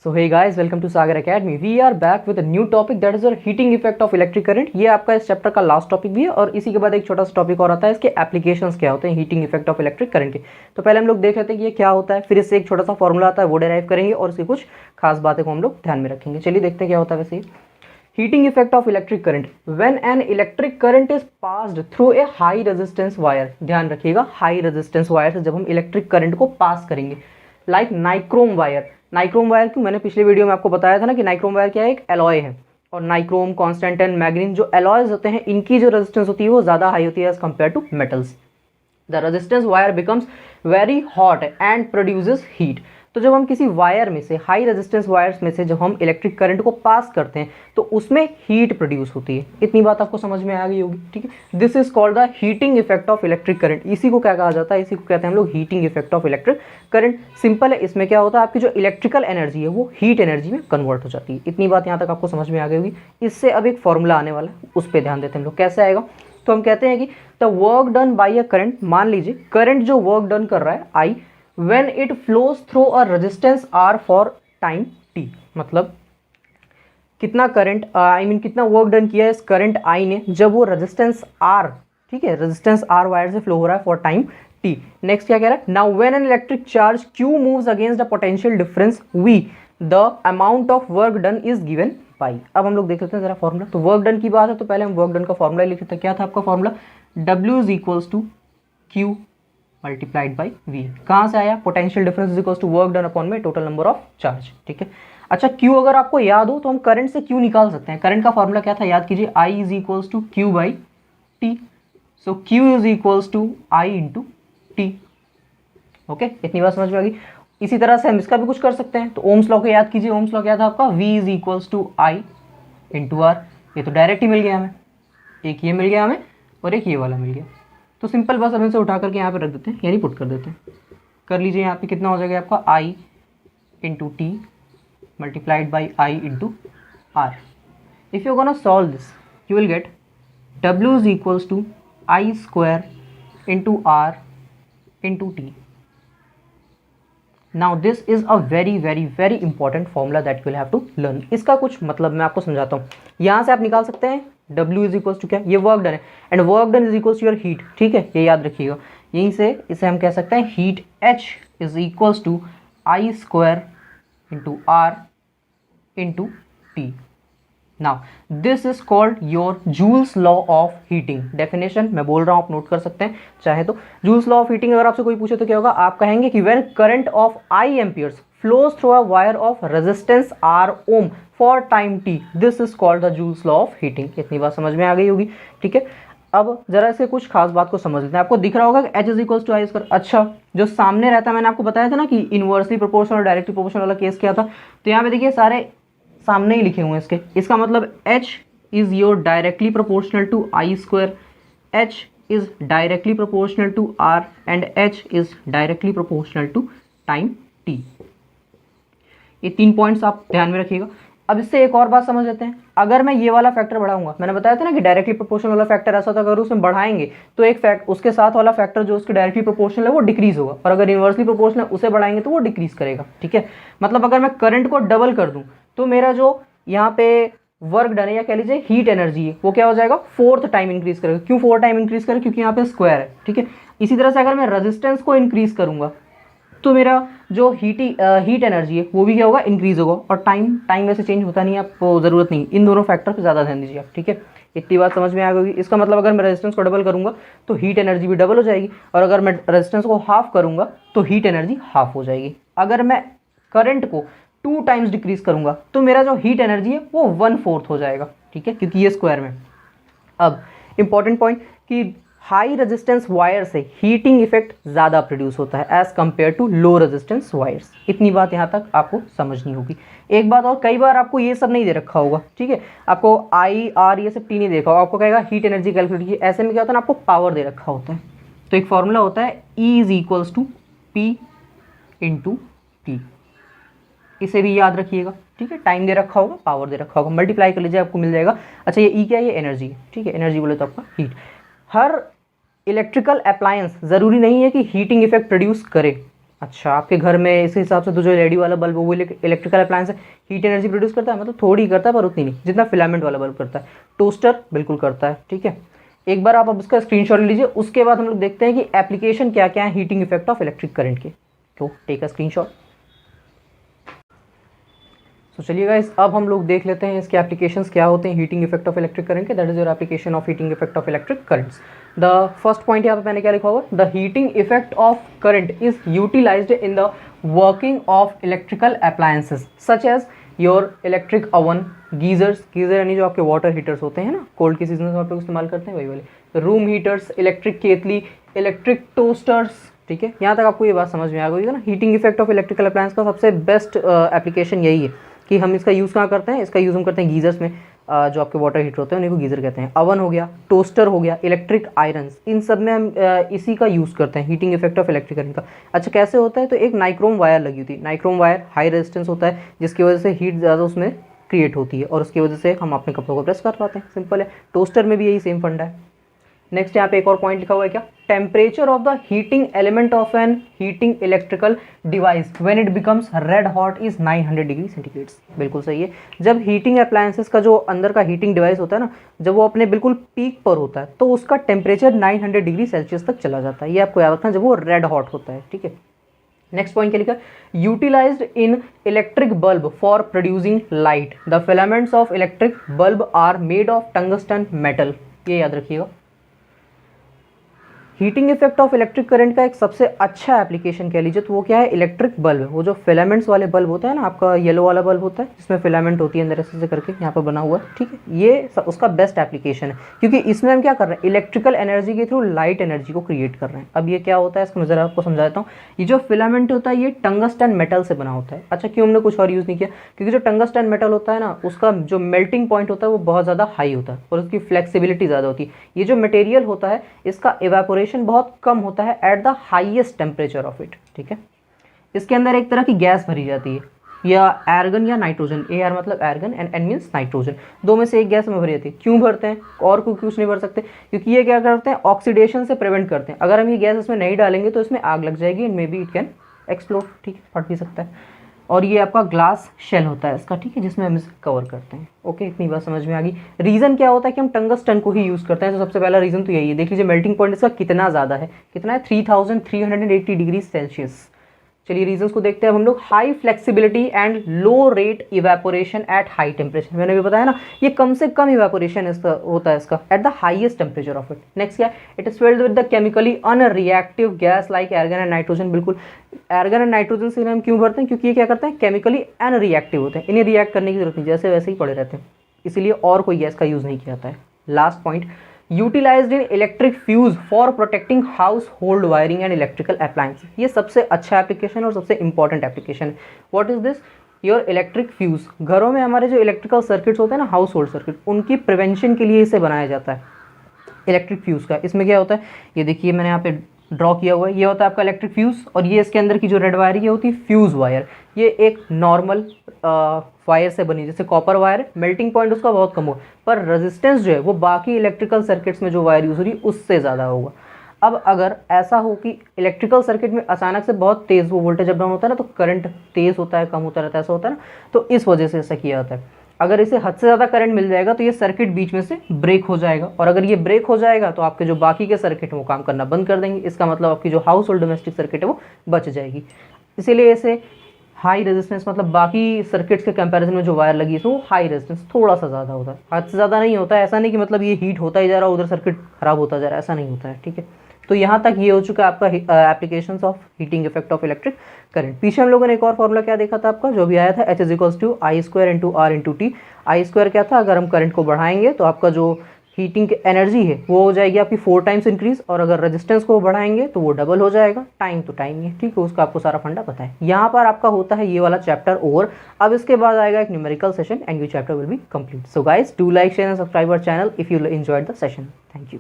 So hey guys, welcome to Sagar Academy. We are back with a new topic that is the heating effect of electric current. ये आपका इस chapter का last topic भी है और इसी के बाद एक छोटा सा टॉपिक और आता है इसके एप्लीकेशंस क्या होते हैं heating effect of electric current के। तो पहले हम लोग देख लेते हैं कि ये क्या होता है, फिर इससे एक छोटा सा फॉर्मूला आता है वो डेराइव करेंगे और इसकी कुछ खास बातें को हम लोग ध्यान में रखेंगे। चलिए देखते हैं क्या होता है। वैसे heating effect of electric current when an electric current is passed through a high resistance wire. ध्यान रखिएगा, हाई रेजिस्टेंस वायर से जब हम इलेक्ट्रिक करंट को पास करेंगे, like nichrome wire. Nichrome wire क्यों, मैंने पिछले वीडियो में आपको बताया था ना कि नाइक्रोम वायर क्या है, एक एलॉय है। और नाइक्रोम, कॉन्स्टेंटाइन, मैग्नीन जो एलॉयज होते हैं इनकी जो रेजिस्टेंस होती है वो ज़्यादा हाई होती है as compare to metals. The resistance wire becomes very hot and produces heat. तो जब हम किसी वायर में से, हाई रेजिस्टेंस वायर्स में से जब हम इलेक्ट्रिक करंट को पास करते हैं तो उसमें हीट प्रोड्यूस होती है। इतनी बात आपको समझ में आ गई होगी, ठीक है। This is called the heating effect of electric current. इसी को क्या कहा जाता है, इसी को कहते हैं हम लोग heating effect of electric current. Simple है, इसमें क्या होता है, आपकी जो इलेक्ट्रिकल एनर्जी है वो हीट एनर्जी में कन्वर्ट हो जाती है। इतनी बात यहाँ तक आपको समझ में आ गई होगी। इससे अब एक फॉर्मूला आने वाला है, उस पर ध्यान देते हैं हम लोग। कैसे आएगा, तो हम कहते हैं कि the work done by a current, मान लीजिए करंट जो वर्क डन कर रहा है आई, when it flows through a resistance R for time t। मतलब कितना करंट, आई मीन कितना वर्क डन किया है इस करंट I ने जब वो रेजिस्टेंस R, ठीक है, रेजिस्टेंस R वायर से फ्लो हो रहा है फॉर टाइम t। नेक्स्ट क्या कह रहा है, now when an electric charge Q moves against the potential difference V, the amount of work done is given by. अब हम लोग देख लेते हैं जरा फॉर्मूला। तो वर्क डन की बात है तो पहले हम वर्क डन का फॉर्मूला लिख लेते हैं। क्या था आपका formula, W is equals to Q multiplied by V. कहाँ से आया, potential difference is equals to work done upon में टोटल नंबर ऑफ चार्ज, ठीक है। अच्छा, क्यू अगर आपको याद हो तो हम करंट से क्यू निकाल सकते हैं। करंट का फॉर्मूला क्या था, याद कीजिए, I is equals to q by t. So q is equals to I into t. Okay, इतनी बात समझ में आ गई। इसी तरह से हम इसका भी कुछ कर सकते हैं। तो ओम्स लॉ को याद कीजिए, ओम्स लॉ क्या था आपका, V is equals to I into R. ये तो डायरेक्ट ही मिल गया हमें, एक ये मिल गया हमें और एक ये वाला मिल गया। तो सिंपल बस हम इसे उठा करके यहाँ पे रख देते हैं, यानी पुट कर देते हैं। कर लीजिए, यहाँ पे कितना हो जाएगा आपका, i into T multiplied by I into R. If you gonna solve this you will get w is equals to I square into R into T. Now this is a very very very important formula that you will have to learn. इसका कुछ मतलब मैं आपको समझाता हूँ। यहाँ से आप निकाल सकते हैं W इज इक्वल्स टू क्या, ये वर्क डन है, and work done is equals to your heat, ठीक है, ये याद रखिएगा। यहीं से इसे हम कह सकते हैं heat H is equals to I square into R into T. Now this is called your Joule's law of heating. Definition मैं बोल रहा हूँ, आप नोट कर सकते हैं चाहे तो। जूल्स लॉ ऑफ हीटिंग अगर आपसे कोई पूछे तो क्या होगा, आप कहेंगे कि when current of I amperes flows through a wire of resistance R ohm for time t, this is called the Joule's law of heating। इतनी बात समझ में आ गई होगी, ठीक है। अब जरा से कुछ खास बात को समझ लेते हैं। आपको दिख रहा होगा कि H is equals to I square. अच्छा, जो सामने रहता है, मैंने आपको बताया था ना कि इनवर्सली प्रोपोर्शनल और डायरेक्टली प्रोपोर्शनल वाला केस क्या था। तो यहाँ पे देखिए सारे सामने ही लिखे हुए हैं इसके। इसका मतलब H is your directly proportional to I square, H is directly proportional to R and H is directly proportional to time t। ये 3 पॉइंट्स आप ध्यान में रखिएगा। अब इससे एक और बात समझ लेते हैं। अगर मैं ये वाला फैक्टर बढ़ाऊंगा, मैंने बताया था ना कि डायरेक्टली प्रोपोर्शनल वाला फैक्टर ऐसा था, अगर उसमें बढ़ाएंगे तो एक फैक्ट उसके साथ वाला फैक्टर जो उसके डायरेक्टली प्रोपोर्शनल है वो डिक्रीज होगा, और अगर इनवर्सली प्रोपोर्शनल है उसे बढ़ाएंगे तो वो डिक्रीज करेगा, ठीक है। मतलब अगर मैं करंट को डबल कर दूं तो मेरा जो यहाँ पे वर्क डन है या कह लीजिए हीट एनर्जी है वो क्या हो जाएगा, 4th टाइम इंक्रीज करेगा। क्यों 4 टाइम इंक्रीज करेगा, क्योंकि यहाँ पे स्क्वायर है, ठीक है। इसी तरह से अगर मैं रेजिस्टेंस को इंक्रीज करूंगा तो मेरा जो हीट एनर्जी है वो भी क्या होगा, इंक्रीज होगा। और टाइम वैसे चेंज होता नहीं है, आपको ज़रूरत नहीं। इन दोनों फैक्टर पे ज़्यादा ध्यान दीजिए आप, ठीक है। इतनी बात समझ में आ गई। इसका मतलब अगर मैं रेजिस्टेंस को डबल करूंगा तो हीट एनर्जी भी डबल हो जाएगी, और अगर मैं रेजिस्टेंस को हाफ करूंगा तो हीट एनर्जी हाफ हो जाएगी। अगर मैं करंट को 2 टाइम्स डिक्रीज करूंगा तो मेरा जो हीट एनर्जी है वो 1/4 हो जाएगा, ठीक है, क्योंकि ये स्क्वायर में। अब इंपॉर्टेंट पॉइंट कि हाई रेजिस्टेंस वायर से हीटिंग इफेक्ट ज़्यादा प्रोड्यूस होता है as compare to low resistance wires. इतनी बात यहाँ तक आपको समझनी होगी। एक बात और, कई बार आपको ये सब नहीं दे रखा होगा, ठीक है, आपको आई आर ये सब टी नहीं देखा होगा, आपको कहेगा हीट एनर्जी कैलकुलेट कीजिए। ऐसे में क्या होता है ना, आपको पावर दे रखा होता है। तो एक फॉर्मूला होता है E is equals to P into T, इसे भी याद रखिएगा, ठीक है। टाइम दे रखा होगा, पावर दे रखा होगा, मल्टीप्लाई कर लीजिए, आपको मिल जाएगा। अच्छा, ये E क्या है, ये एनर्जी है, ठीक है। एनर्जी बोले तो आपका हीट। हर इलेक्ट्रिकल अप्लायंस ज़रूरी नहीं है कि हीटिंग इफेक्ट प्रोड्यूस करे। अच्छा, आपके घर में इस हिसाब से तो जो एलईडी वाला बल्ब है वो इलेक्ट्रिकल अप्लायंस है, हीट एनर्जी प्रोड्यूस करता है, मतलब थोड़ी करता है पर उतनी नहीं जितना फिलामेंट वाला बल्ब करता है। टोस्टर बिल्कुल करता है, ठीक है। एक बार आप अब इसका स्क्रीनशॉट ले लीजिए, उसके बाद हम लोग देखते हैं कि एप्लीकेशन क्या क्या है heating effect of electric current के। तो टेक अ स्क्रीनशॉट। तो चलिए गाइस, अब हम लोग देख लेते हैं इसके एप्लीकेशंस क्या होते हैं heating effect of electric current के। That is your application of heating effect of electric currents. The first point यहाँ पे मैंने क्या लिखा हुआ, the heating effect of current is utilized in the working of electrical appliances such as your electric oven, geysers, geyser यानी जो आपके water heaters होते हैं ना, कोल्ड के सीजन में आप लोग इस्तेमाल करते हैं वही वाले, रूम हीटर्स, इलेक्ट्रिक केतली, इलेक्ट्रिक टोस्टर्स, ठीक है। यहाँ तक आपको ये बात समझ में आ गई है ना। Heating effect of electrical appliance का सबसे बेस्ट एप्लीकेशन यही है कि हम इसका यूज़ कहाँ करते हैं, इसका यूज़ हम करते हैं गीजर्स में, जो आपके वाटर हीटर होते हैं उन्हीं को गीजर कहते हैं। अवन हो गया, टोस्टर हो गया, इलेक्ट्रिक आयरन्स, इन सब में हम इसी का यूज़ करते हैं heating effect of electric current का। अच्छा, कैसे होता है, तो एक नाइक्रोम वायर लगी होती है, नाइक्रोम वायर हाई रेजिस्टेंस होता है जिसकी वजह से हीट ज़्यादा उसमें क्रिएट होती है और उसकी वजह से हम अपने कपड़ों को प्रेस कर पाते हैं, सिंपल है। टोस्टर में भी यही सेम फंडा है। नेक्स्ट यहाँ पे एक और पॉइंट लिखा हुआ है क्या, temperature of the heating element of an heating electrical device when it becomes red hot is 900 degree centigrade. बिल्कुल सही है। जब हीटिंग अप्लायंसेस का जो अंदर का हीटिंग डिवाइस होता है ना, जब वो अपने बिल्कुल पीक पर होता है तो उसका टेम्परेचर 900 डिग्री सेल्सियस तक चला जाता है। ये आपको याद रखना जब वो रेड हॉट होता है, ठीक है। नेक्स्ट पॉइंट क्या लिखा, utilized in electric bulb for producing light the filaments of electric bulb are made of tungsten metal. ये याद रखिएगा। Heating effect of electric current का एक सबसे अच्छा एप्लीकेशन कह लीजिए तो वो क्या है, इलेक्ट्रिक बल्ब है। वो जो फिलामेंट्स वाले बल्ब होता है ना, आपका येलो वाला बल्ब होता है जिसमें फिलामेंट होती है अंदर ऐसे करके यहाँ पर बना हुआ है, ठीक है। ये उसका बेस्ट एप्लीकेशन है क्योंकि इसमें हम क्या कर रहे हैं, इलेक्ट्रिकल एनर्जी के थ्रू लाइट एनर्जी को क्रिएट कर रहे हैं। अब ये क्या होता है इसको मैं जरा आपको समझाता हूँ। ये जो फिलामेंट होता है ये टंगस्टन मेटल से बना होता है। अच्छा, क्यों हमने कुछ और यूज़ नहीं किया, क्योंकि जो टंगस्टन मेटल होता है ना, उसका जो मेल्टिंग पॉइंट होता है वो बहुत ज़्यादा हाई होता है और उसकी फ्लेक्सिबिलिटी ज़्यादा होती है। ये जो मटेरियल होता है इसका इवेपोरेशन बहुत कम होता है at the highest temperature of it, ठीक है। इसके अंदर एक तरह की गैस भरी जाती है, या एर्गन या नाइट्रोजन, एआर मतलब argon and N means nitrogen, दो में से एक गैस में भरी जाती है। क्यों भरते हैं और कुछ नहीं भर सकते, क्योंकि ये क्या करते हैं, ऑक्सीडेशन से प्रिवेंट करते हैं। अगर हम ये गैस इसमें नहीं डालेंगे तो इसमें आग लग जाएगी and may be it can explode, ठीक है, फट भी सकता है। और ये आपका ग्लास शेल होता है इसका, ठीक है, जिसमें हम इसे कवर करते हैं। ओके, इतनी बात समझ में आ गई। रीज़न क्या होता है कि हम टंगस्टन को ही यूज़ करते हैं, तो सबसे पहला रीज़न तो यही है। देख लीजिए मेल्टिंग पॉइंट इसका कितना ज़्यादा है, कितना है, 3380 डिग्री सेल्सियस। चलिए रीजंस को देखते हैं अब हम लोग। High flexibility and low rate evaporation at high temperature, मैंने भी बताया ना, ये कम से कम इवेपोरेशन इसका होता है इसका at the highest temperature of it. Next क्या है, it is filled with the chemically unreactive gas like argan and nitrogen. बिल्कुल, एर्गन एंड नाइट्रोजन से हम क्यों भरते हैं, क्योंकि ये क्या करते हैं, केमिकली अनरिएक्टिव होते हैं, इन्हें रिएक्ट करने की जरूरत नहीं, जैसे वैसे ही पड़े रहते हैं, इसीलिए और कोई गैस का यूज़ नहीं किया जाता है। Last point, utilized in electric fuse for protecting household wiring and electrical appliance. ये सबसे अच्छा एप्लीकेशन और सबसे इंपॉर्टेंट एप्लीकेशन है। What is this, your electric fuse. घरों में हमारे जो इलेक्ट्रिकल सर्किट्स होते हैं ना, हाउस होल्ड सर्किट, उनकी प्रिवेंशन के लिए इसे बनाया जाता है, इलेक्ट्रिक फ्यूज का। इसमें क्या होता है, ये देखिए मैंने यहाँ पे ड्रॉ किया हुआ है, ये होता है आपका इलेक्ट्रिक फ्यूज, और ये इसके अंदर की जो रेड वायर ये होती है फ्यूज वायर। ये एक नॉर्मल वायर से बनी, जैसे कॉपर वायर, मेल्टिंग पॉइंट उसका बहुत कम हो, पर रेजिस्टेंस जो है वो बाकी इलेक्ट्रिकल सर्किट्स में जो वायर यूज हो रही है उससे ज़्यादा होगा। अब अगर ऐसा हो कि इलेक्ट्रिकल सर्किट में अचानक से बहुत तेज़ वो वोल्टेज अप डाउन होता है ना, तो करंट तेज़ होता है, कम होता रहता है, ऐसा होता है ना, तो इस वजह से ऐसा किया जाता है। अगर इसे हद से ज़्यादा करंट मिल जाएगा तो ये सर्किट बीच में से ब्रेक हो जाएगा, और अगर ये ब्रेक हो जाएगा तो आपके जो बाकी के सर्किट हैं वो काम करना बंद कर देंगे। इसका मतलब आपकी जो हाउस होल्ड डोमेस्टिक सर्किट है वो बच जाएगी। इसीलिए इसे हाई रेजिस्टेंस, मतलब बाकी सर्किट्स के कंपैरिजन में जो वायर लगी है वो हाई रेजिस्टेंस थोड़ा सा ज़्यादा होता है, हद से ज़्यादा नहीं होता है। ऐसा नहीं कि मतलब ये हीट होता ही जा रहा है, उधर सर्किट खराब होता जा रहा है, ऐसा नहीं होता है, ठीक है। तो यहाँ तक ये हो चुका है आपका applications of heating effect of electric current. पीछे हम लोगों ने एक और फॉर्मूला क्या देखा था आपका, जो भी आया था, H = I² × R × T। I² क्या था, अगर हम करंट को बढ़ाएंगे तो आपका जो हीटिंग की एनर्जी है वो हो जाएगी आपकी 4 टाइम्स इंक्रीज, और अगर रेजिस्टेंस को बढ़ाएंगे तो वो डबल हो जाएगा, टाइम तो टाइम ही है, ठीक है। उसका आपको सारा फंडा पता है। यहाँ पर आपका होता है ये वाला चैप्टर ओवर। अब इसके बाद आएगा एक numerical session and you chapter will be complete. So guys, do like, share and subscribe our channel if you enjoyed the session. Thank you.